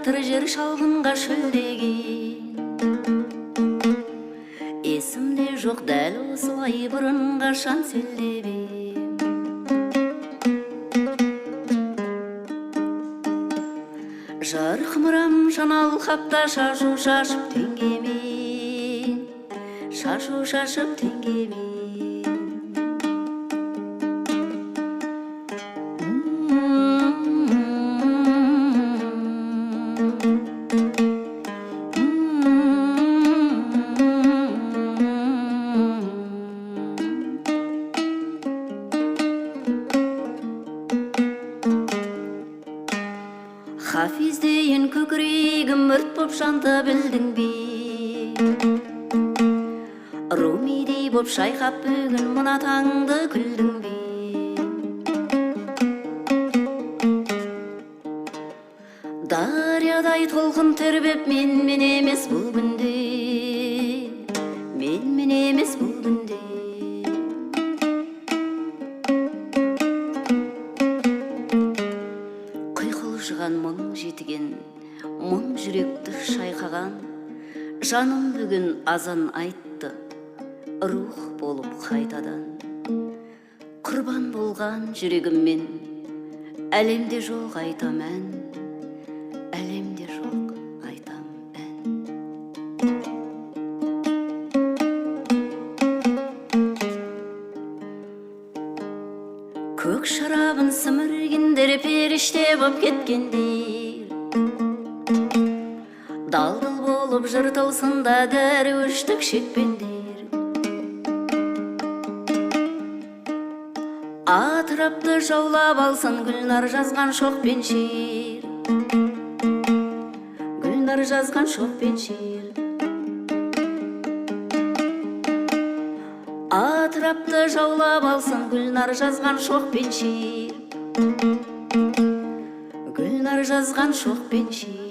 батыр жер шалғынға шөлдеген. Есімде жоқ дәл осылай бұрын қашан селдебем. Жарық мұрам жанал қапта шашу шашып теңгемен, шашу шашып теңгемен. Хафиздейін көкірегім мұрт боп жанды білдің бе? Румидей боп шайқап бүгін мұна таңды күлдің бе? Дариядай толқын тербеп мен емес бұл күнде, мен емес бұл күнде. Құйқылжыған мұң жетіген, мұң жүректі шайқаған, жаным бүгін азан айтты, рух болып қайтадан. Құрбан болған жүрегіммен, әлемде жоқ айтам ән, әлемде жоқ айтам ән. Көк шарабын сіміргендер періште боп кеткендер, дал-дал болып жыртылсында дәруіштік шекпендер. Атырапты жаулап алсын Гүлнар жазған шоқпен шер, Гүлнар жазған шоқпен шер. Атырапты жаулап алсын Гүлнар жазған шоқпен шер, Гүлнар жазған шоқпен шер.